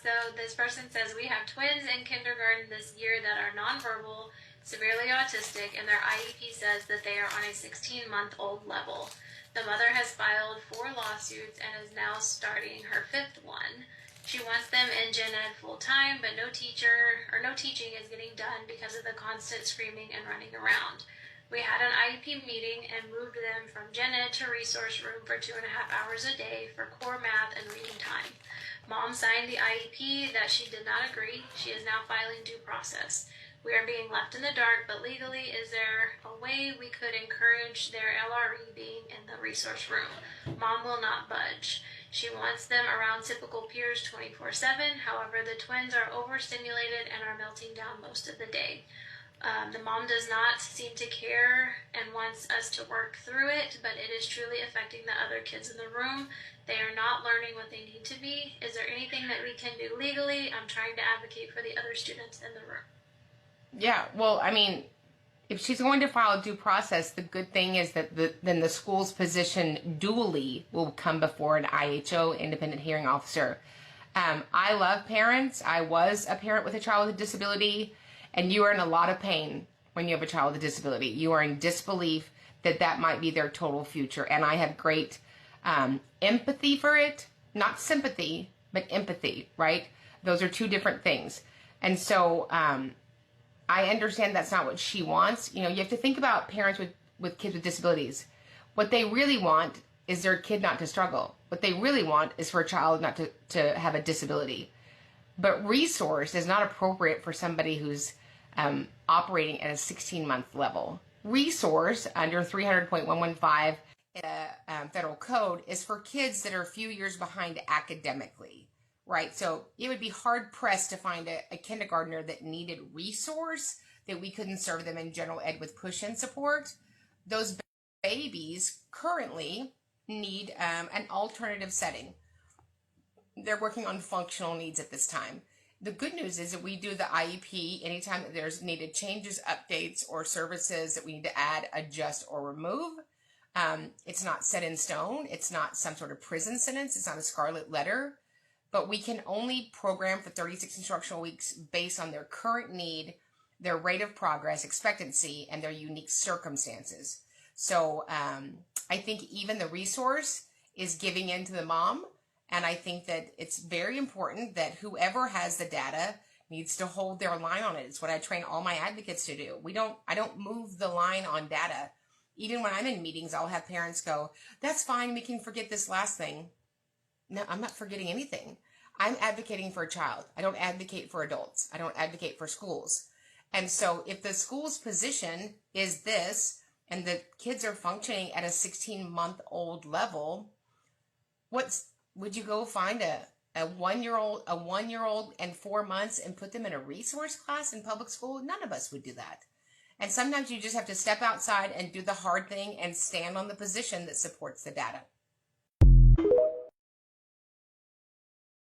So this person says, we have twins in kindergarten this year that are nonverbal, severely autistic, and their IEP says that they are on a 16-month-old level. The mother has filed 4 lawsuits and is now starting her 5th one. She wants them in gen ed full time, but no teaching is getting done because of the constant screaming and running around. We had an IEP meeting and moved them from gen ed to resource room for 2.5 hours a day for core math and reading time. Mom signed the IEP that she did not agree. She is now filing due process. We are being left in the dark, but legally, is there a way we could encourage their LRE being in the resource room? Mom will not budge. She wants them around typical peers 24/7. However, the twins are overstimulated and are melting down most of the day. The mom does not seem to care and wants us to work through it, but it is truly affecting the other kids in the room. They are not learning what they need to be. Is there anything that we can do legally? I'm trying to advocate for the other students in the room. Yeah, well, I mean, if she's going to file a due process, the good thing is that then the school's position duly will come before an IHO, independent hearing officer. I love parents. I was a parent with a child with a disability, and you are in a lot of pain when you have a child with a disability. You are in disbelief that that might be their total future, and I have great empathy for it, not sympathy, but empathy, right? Those are two different things. And so I understand that's not what she wants. You know, you have to think about parents with kids with disabilities. What they really want is their kid not to struggle. What they really want is for a child not to have a disability. But resource is not appropriate for somebody who's operating at a 16-month level. Resource under 300.115 in a federal code is for kids that are a few years behind academically, right? So it would be hard pressed to find a kindergartner that needed resource that we couldn't serve them in general ed with push-in support. Those babies currently need an alternative setting. They're working on functional needs at this time. The good news is that we do the IEP anytime that there's needed changes, updates, or services that we need to add, adjust, or remove. It's not set in stone. It's not some sort of prison sentence. It's not a scarlet letter. But we can only program for 36 instructional weeks based on their current need, their rate of progress, expectancy, and their unique circumstances. So I think even the resource is giving in to the mom. And I think that it's very important that whoever has the data needs to hold their line on it. It's what I train all my advocates to do. I don't move the line on data. Even when I'm in meetings, I'll have parents go, that's fine, we can forget this last thing. No, I'm not forgetting anything. I'm advocating for a child. I don't advocate for adults. I don't advocate for schools. And so if the school's position is this, and the kids are functioning at a 16-month-old level, would you go find a one-year-old and 4 months and put them in a resource class in public school? None of us would do that. And sometimes you just have to step outside and do the hard thing and stand on the position that supports the data.